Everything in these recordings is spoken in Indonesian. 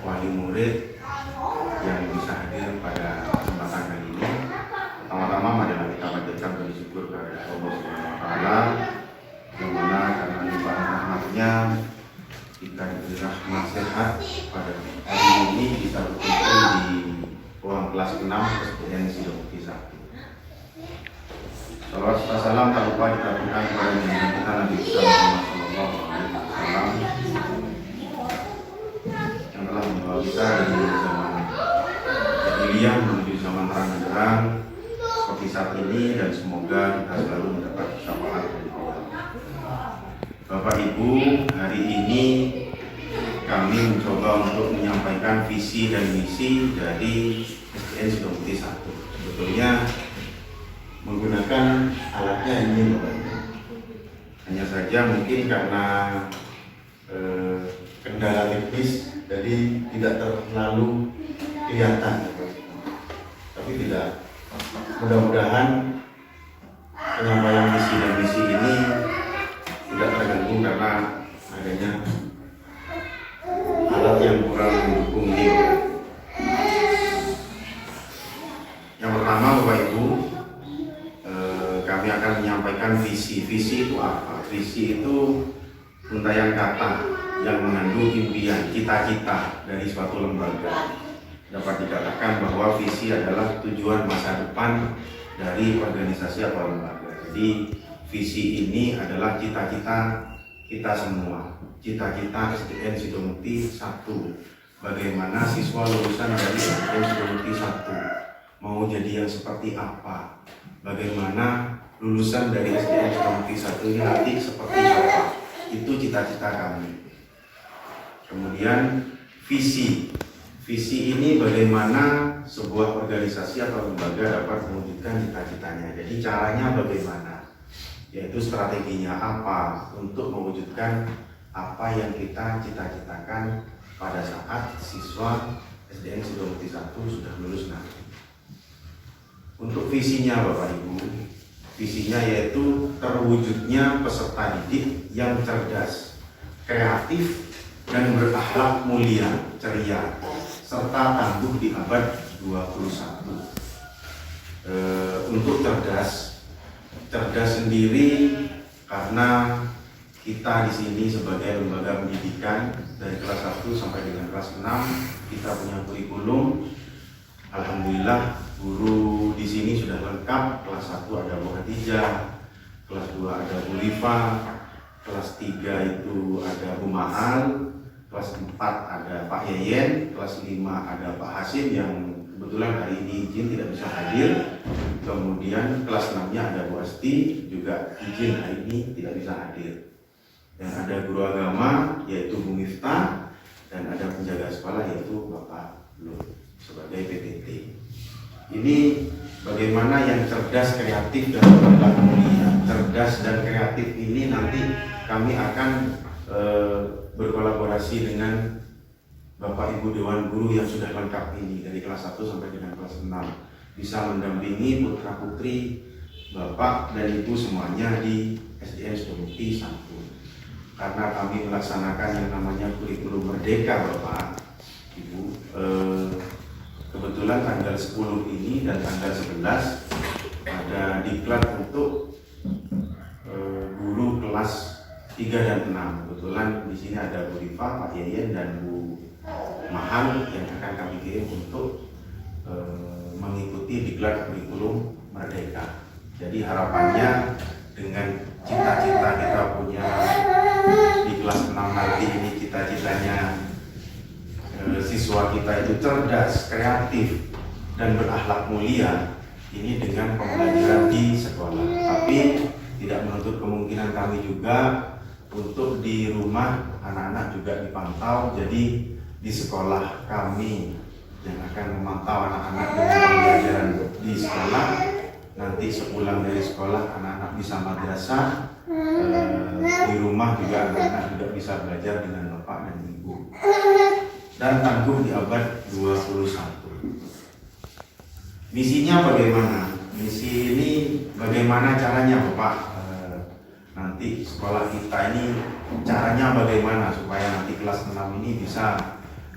Wali murid yang bisa hadir pada kesempatan kali ini. Pertama-tama marilah kita panjatkan puji syukur kepada Allah Subhanahu wa taala yang mana karena limpahan rahmatnya kita diberi rahmat sehat pada hari ini kita berkumpul di ruang kelas 6 SDN Sidomukti 1. Salawat serta salam tak lupa dikabulkan kepada junjungan kita Nabi Muhammad sallallahu alaihi wasallam yang telah membawa kita dari zaman jahiliyah menuju zaman terang benderang seperti saat ini, dan semoga kita selalu mendapat syafaat dari Allah. Bapak Ibu, hari ini kami mencoba untuk menyampaikan visi dan misi dari SDN Sidomukti 1. Sebetulnya menggunakan alatnya ini Bapak Ibu. Hanya saja mungkin karena kendala teknis jadi tidak terlalu kelihatan Bapak Ibu. Tapi tidak, mudah-mudahan penyampaian visi dan misi ini tidak terganggu karena adanya alat yang kurang mendukung ini. Yang pertama Bapak Ibu, kami akan menyampaikan visi. Visi itu apa? Visi itu untayan kata yang mengandung impian, cita-cita dari suatu lembaga. Dapat dikatakan bahwa visi adalah tujuan masa depan dari organisasi atau lembaga. Jadi visi ini adalah cita-cita kita semua, cita-cita SDN Sidomukti 1. Bagaimana siswa lulusan dari SDN Sidomukti 1 mau jadi yang seperti apa? Bagaimana lulusan dari SDN Sidomukti 1 ini nanti seperti apa? Itu cita-cita kami. Kemudian visi. Visi ini bagaimana sebuah organisasi atau lembaga dapat mewujudkan cita-citanya. Jadi caranya bagaimana? Yaitu strateginya apa untuk mewujudkan apa yang kita cita-citakan pada saat siswa SDN Sidomukti 1 sudah lulus nanti. Untuk visinya Bapak Ibu, visinya yaitu terwujudnya peserta didik yang cerdas, kreatif, dan berakhlak mulia, ceria, serta tangguh di abad 21. Untuk cerdas sendiri karena kita di sini sebagai lembaga pendidikan dari kelas 1 sampai dengan kelas 6 kita punya kurikulum. Alhamdulillah guru di sini sudah lengkap. Kelas 1 ada Bu Khadijah, kelas 2 ada Bu Rifa, kelas 3 itu ada Bu Mahal, kelas 4 ada Pak Yeyen, kelas 5 ada Pak Hasim yang kebetulan hari ini izin tidak bisa hadir. Kemudian kelas 6-nya ada Bu Asti, juga izin hari ini tidak bisa hadir. Dan ada guru agama yaitu Bu Miftah, dan ada penjaga sekolah yaitu Bapak Lut sebagai PPT. Ini bagaimana yang cerdas, kreatif, dan berakhlak mulia. Cerdas dan kreatif ini nanti kami akan berkolaborasi dengan Bapak Ibu Dewan Guru yang sudah lengkap ini dari kelas 1 sampai dengan kelas 6, bisa mendampingi putra putri Bapak dan Ibu semuanya di SDN Sidomukti 1. Karena kami melaksanakan yang namanya kurikulum merdeka Bapak Ibu, kebetulan tanggal 10 ini dan tanggal 11 ada diklat untuk guru kelas 3 dan 6. Kebetulan di sini ada Bu Rifa, Pak Yeyen, dan Bu Mahal yang akan kami kirim untuk mengikuti diklat kurikulum merdeka. Jadi harapannya dengan cita-cita kita punya di kelas 6 nanti ini, cita-citanya siswa kita itu cerdas, kreatif, dan berakhlak mulia, ini dengan pembelajaran di sekolah. Tapi tidak menutup kemungkinan kami juga untuk di rumah anak-anak juga memantau. Jadi di sekolah kami yang akan memantau anak-anak dengan pembelajaran di sekolah. Nanti sepulang dari sekolah anak-anak bisa madrasah, di rumah juga anak-anak juga bisa belajar dengan bapak dan ibu. Dan tangguh di abad 21. Misinya bagaimana? Misi ini bagaimana caranya Bapak? Nanti sekolah kita ini caranya bagaimana supaya nanti kelas 6 ini bisa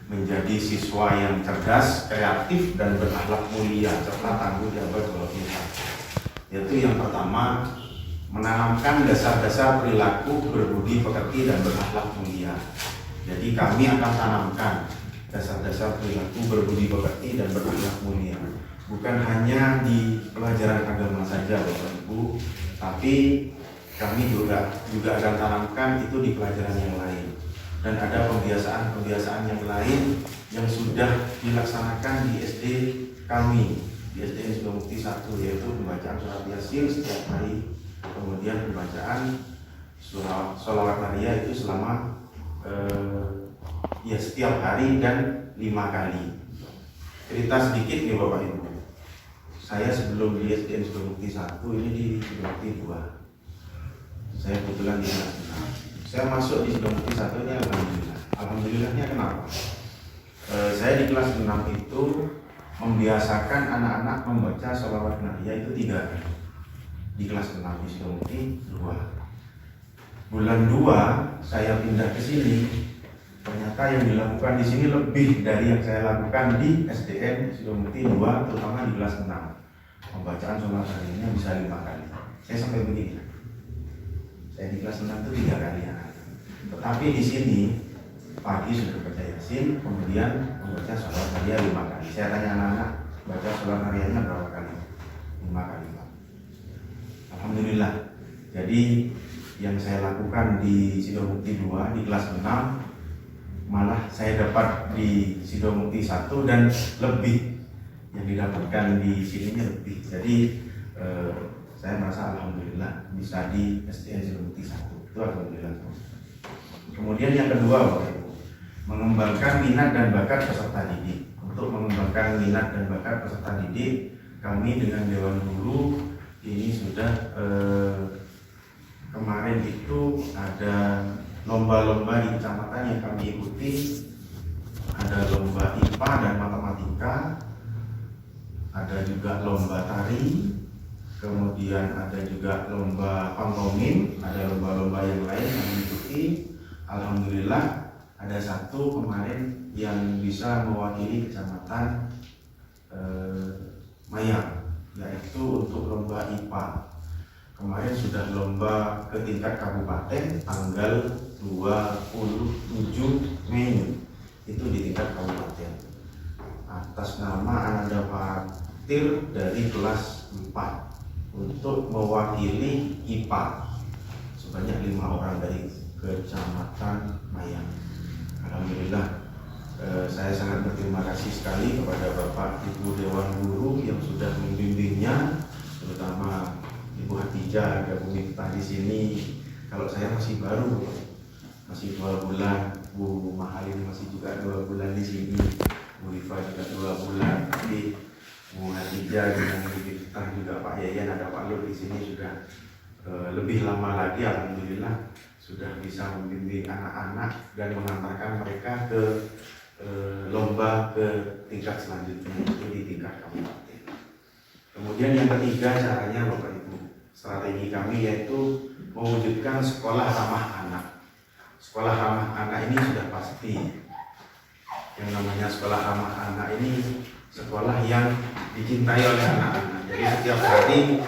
menjadi siswa yang cerdas, kreatif, dan berakhlak mulia serta tangguh di abad 21. Yaitu yang pertama, menanamkan dasar-dasar perilaku berbudi pekerti dan berakhlak mulia. Jadi kami akan tanamkan dasar-dasar perilaku berbudi pekerti dan berakhlak mulia. Bukan hanya di pelajaran agama saja Bapak Ibu, tapi kami juga akan tanamkan itu di pelajaran yang lain. Dan ada pembiasaan yang lain yang sudah dilaksanakan di SD kami, di SDN Sukamukti 1, yaitu pembacaan surat Yasin setiap hari, kemudian pembacaan surah sholawat Maria itu selama setiap hari dan 5 kali. Cerita sedikit nih Bapak Ibu. Saya sebelum di SDN Sukamukti 1 ini di Sukamukti 2. Saya kebetulan di kelas 6. Saya masuk di Sukamukti 1 ini alhamdulillah. Alhamdulillahnya kenapa? Saya di kelas 6 itu membiasakan anak-anak membaca sholawat Maria itu 3 kali. Di kelas 6 di Sukamukti 2. Bulan 2 saya pindah ke sini. Ternyata yang dilakukan di sini lebih dari yang saya lakukan di SDN Sukamukti 2, terutama di kelas 6. Pembacaan sholat harinya bisa 5 kali. Saya sampai begini. Saya di kelas 6 itu 3 kali ya. Tetapi di sini pagi sudah baca Yasin, kemudian membaca sholat Maria 5 kali. Saya tanya anak-anak, baca sholat Marianya berapa kali? 5 kali Pak. Alhamdulillah. Jadi yang saya lakukan di Sukamukti 2 di kelas 6 malah saya dapat di Sukamukti 1 dan lebih yang didapatkan di sininya lebih. Jadi saya merasa alhamdulillah bisa di SDN Sukamukti 1. Itu alhamdulillah. Kemudian yang kedua Bapak Ibu, mengembangkan minat dan bakat peserta didik. Untuk mengembangkan minat dan bakat peserta didik, kami dengan Dewan Guru ini sudah kemarin itu ada lomba-lomba di kecamatan yang kami ikuti. Ada lomba IPA dan matematika, ada juga lomba tari, kemudian ada juga lomba pantomim, ada lomba-lomba yang lain yang kami ikuti. Alhamdulillah ada satu kemarin yang bisa mewakili kecamatan Mayang, yaitu untuk lomba IPA. Kemarin sudah lomba ke tingkat kabupaten tanggal 27 Mei, itu di tingkat kabupaten. Atas nama Ananda Fatir dari kelas 4 untuk mewakili IPA sebanyak 5 orang dari Kecamatan Mayang. Alhamdulillah, saya sangat berterima kasih sekali kepada Bapak Ibu Dewan Guru yang sudah membimbingnya, terutama Ibu Hatijah ada Bu Miftah di sini. Kalau saya masih baru, masih 2 bulan. Bu Mahalin masih juga 2 bulan di sini. Bu Rifa juga 2 bulan. Tapi Bu Hatijah dengan Bu Miftah juga Pak Yayan ada Pak Lur di sini sudah lebih lama lagi. Alhamdulillah sudah bisa membimbing anak-anak dan mengantarkan mereka ke lomba ke tingkat selanjutnya, itu di tingkat kabupaten. Kemudian yang ketiga caranya Bapak Ibu, strategi kami yaitu mewujudkan sekolah ramah anak. Sekolah ramah anak ini sudah pasti. Yang namanya sekolah ramah anak ini sekolah yang dicintai oleh anak-anak. Jadi setiap hari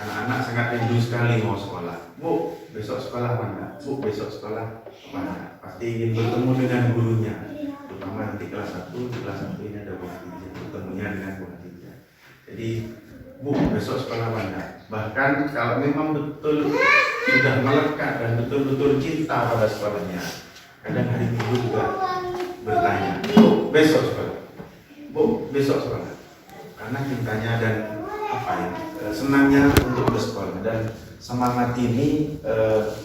anak-anak sangat rindu sekali mau sekolah. Bu, besok sekolah mana? Bu, besok sekolah mana? Pasti ingin bertemu dengan gurunya. Terutama nanti kelas 1, di kelas 1 ini ada Bu Hatijah, bertemunya dengan Bu Hatijah. Jadi, Bu, besok sekolah mana? Bahkan kalau memang betul sudah melekat dan betul-betul cinta pada sekolahnya, kadang hari Minggu juga bertanya, Bu, besok sekolah? Bu, besok sekolah? Karena cintanya dan senangnya untuk bersekolah. Dan semangat ini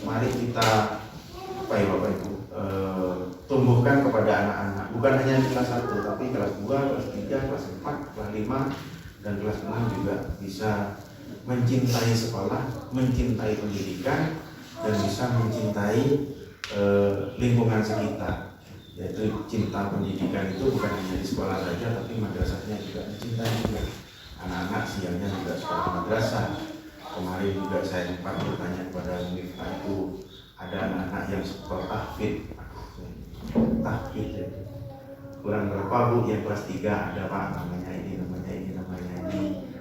mari kita Bapak Ibu tumbuhkan kepada anak-anak, bukan hanya di kelas 1 tapi kelas 2, kelas 3, kelas 4, kelas 5 dan kelas 6 juga bisa mencintai sekolah, mencintai pendidikan dan bisa mencintai lingkungan sekitar. Yaitu cinta pendidikan itu bukan hanya di sekolah saja tapi madrasahnya juga dicintai juga. Anak-anak siangnya juga sekolah madrasah. Kemarin juga saya sempat bertanya kepada Miftah itu ada anak-anak yang sekolah tahfidz ya. Kurang berapa Bu yang kelas 3 ada Pak, namanya ini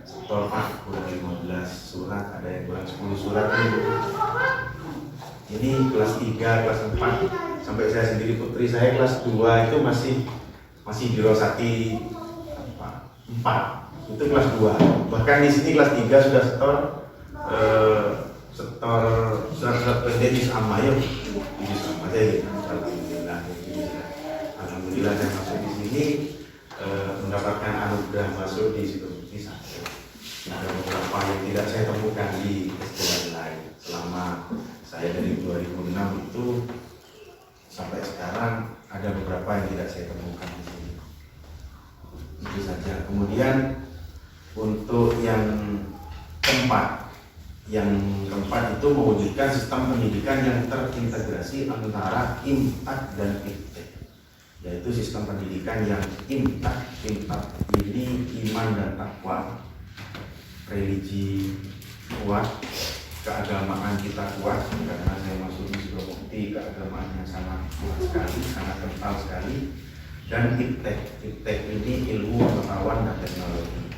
sektor Pak, kurang 15 surat, ada yang kurang 10 surat ini kelas 3, kelas 4 sampai saya sendiri putri saya kelas 2 itu masih dirosati 4 itu kelas 2, bahkan di sini kelas 3 sudah setor surat-surat pendek sama ya ini sama saya. Alhamdulillah saya masuk di sini mendapatkan anugerah masuk di situ satu. Ada beberapa yang tidak saya temukan di SD lain selama saya dari 2006 itu sampai sekarang, ada beberapa yang tidak saya temukan di sini. Itu saja. Kemudian untuk yang keempat itu mewujudkan sistem pendidikan yang terintegrasi antara IMTAK dan IPTEK, yaitu sistem pendidikan yang IMTAK ini iman dan takwa, religi kuat, keagamaan kita kuat, karena saya masuk di Sukabumi, keagamaannya sangat kuat sekali, sangat kental sekali. Dan IPTEK ini ilmu pengetahuan dan teknologi.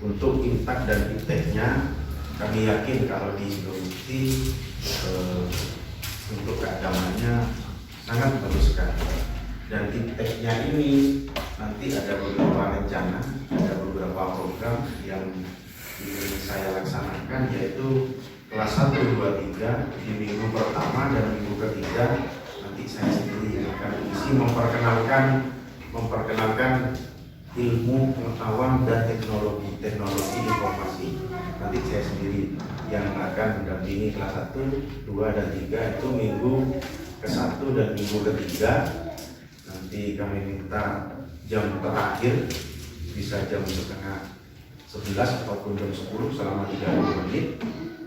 Untuk IMTAK dan IPTEK-nya kami yakin kalau di Sukabumi untuk keagamaannya sangat bagus sekali. Dan IPTEK-nya ini nanti ada beberapa rencana, ada beberapa program yang ingin saya laksanakan, yaitu kelas 1, 2, 3 di minggu pertama dan minggu ketiga nanti saya sendiri akan isi memperkenalkan ilmu pengetahuan dan teknologi informasi. Nanti saya sendiri yang akan mendampingi kelas 1, 2, dan 3 itu minggu ke-1 dan minggu ke-3. Nanti kami minta jam terakhir bisa jam setengah 11 ataupun jam 10 selama 30 menit.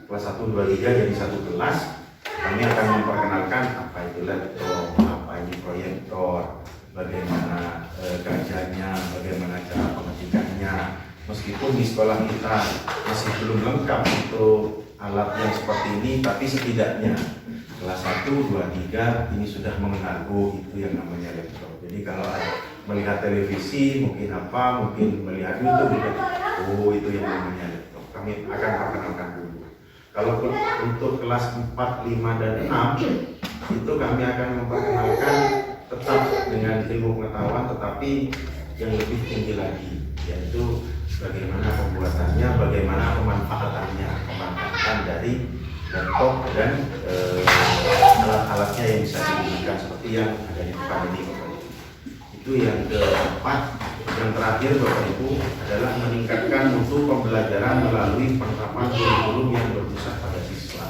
Kelas 1, 2, 3 jadi satu kelas. Kami akan memperkenalkan apa itu laptop, apa ini proyektor, bagaimana kerjanya, bagaimana cara pengetikannya. Meskipun di sekolah kita masih belum lengkap untuk alat yang seperti ini, tapi setidaknya kelas 1, 2, 3 ini sudah mengenal itu yang namanya laptop. Jadi kalau melihat televisi mungkin melihat YouTube, itu yang namanya laptop. Kami akan perkenalkan dulu. Kalau untuk kelas 4, 5, dan 6 itu kami akan memperkenalkan tetap dengan ilmu pengetahuan, tetapi yang lebih tinggi lagi, yaitu bagaimana pembuatannya, bagaimana pemanfaatan dari laptop dan alat-alatnya yang bisa digunakan seperti yang ada di depan ini, Bapak Ibu. Itu yang keempat. Yang terakhir, Bapak Ibu, adalah meningkatkan mutu pembelajaran melalui penerapan kurikulum yang berpusat pada siswa.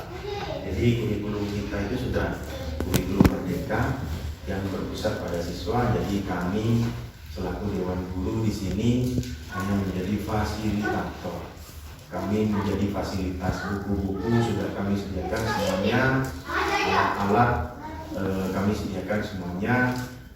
Jadi kurikulum kita itu sudah kurikulum merdeka yang berpusat pada siswa. Jadi kami selaku Dewan Guru di sini hanya menjadi fasilitator. Kami menjadi fasilitas, buku-buku sudah kami sediakan semuanya, alat-alat kami sediakan semuanya.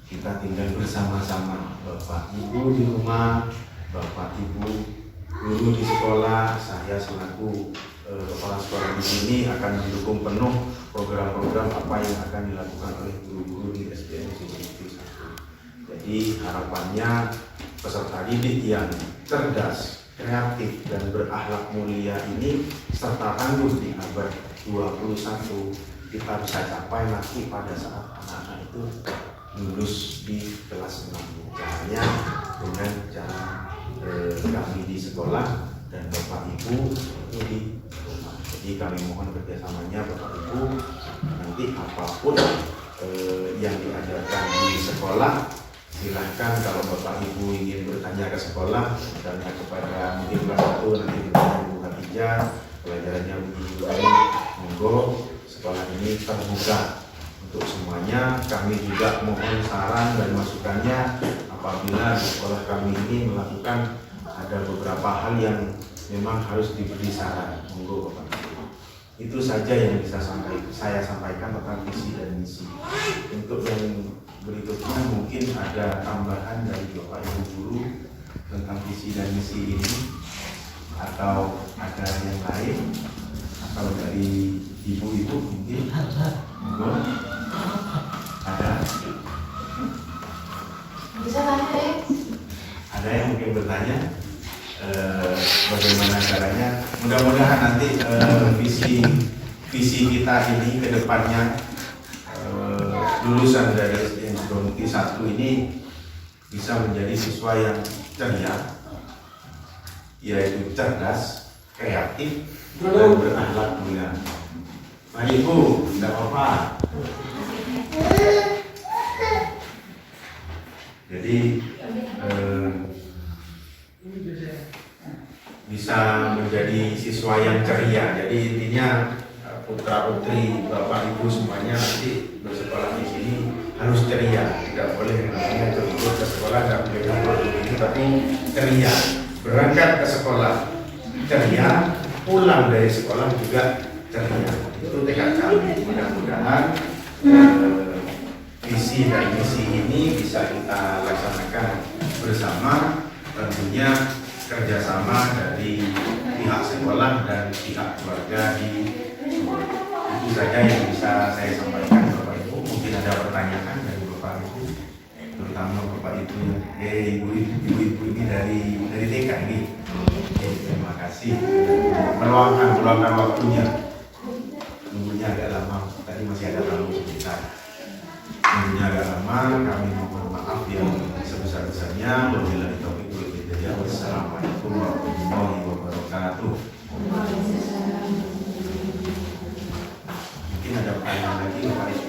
Kita tinggal bersama-sama, Bapak Ibu di rumah, Bapak Ibu guru di sekolah, saya selaku kepala sekolah di sini akan mendukung penuh program-program apa yang akan dilakukan oleh guru-guru di SDN Sukabumi 1. Jadi harapannya peserta didik yang cerdas, kreatif, dan berakhlak mulia ini serta tangguh di abad 21 kita bisa capai nanti pada saat anak-anak itu lulus di kelas 6. Caranya dengan cara kami di sekolah dan Bapak Ibu itu di rumah. Jadi kami mohon kerjasamanya Bapak Ibu, nanti apapun yang diajarkan di sekolah silahkan. Kalau Bapak Ibu ingin bertanya ke sekolah, misalnya kepada mungkin kelas 1 nanti bertanya Bu Khadijah, pelajarannya begini, monggo, sekolah ini terbuka untuk semuanya. Kami juga mohon saran dan masukannya apabila di sekolah kami ini melakukan ada beberapa hal yang memang harus diberi saran. Monggo Bapak Ibu. Itu saja yang bisa saya sampaikan tentang visi dan misi. Untuk yang berikutnya mungkin ada tambahan dari Bapak Ibu guru tentang visi dan misi ini, atau ada yang lain, atau dari ibu-ibu mungkin. Monggo. Ada? Bisa tanya deh. Ada yang mungkin bertanya bagaimana caranya? Mudah-mudahan nanti visi kita ini ke depannya, lulusan dari SDN Sidomukti 1 ini bisa menjadi siswa yang ceria, yaitu cerdas, kreatif, dan berakhlak mulia. Nah Ibu, tidak apa-apa. Jadi bisa menjadi siswa yang ceria. Jadi intinya putra putri Bapak Ibu semuanya nanti bersekolah di sini harus ceria. Tidak boleh namanya ikut ke sekolah tidak boleh ngomong ini, tapi ceria. Berangkat ke sekolah ceria, pulang dari sekolah juga ceria. Itu tekad kami. Mudah-mudahan visi dan misi ini bisa kita laksanakan bersama, tentunya kerjasama dari pihak sekolah dan pihak keluarga di sekolah. Itu saja yang bisa saya sampaikan Bapak Ibu. Mungkin ada pertanyaan dari Bapak Ibu, terutama Bapak Ibu ibu-ibu ini dari TK ini. Terima kasih meluangkan waktunya. Nunggunya agak lama, tadi masih ada tamu sebentar. Nunggunya agak lama, kami mohon maaf yang sebesar-besarnya. Wabillahi taufiq wal hidayah. Wassalamualaikum warahmatullahi wabarakatuh. Mungkin ada pertanyaan lagi Bapak Ibu.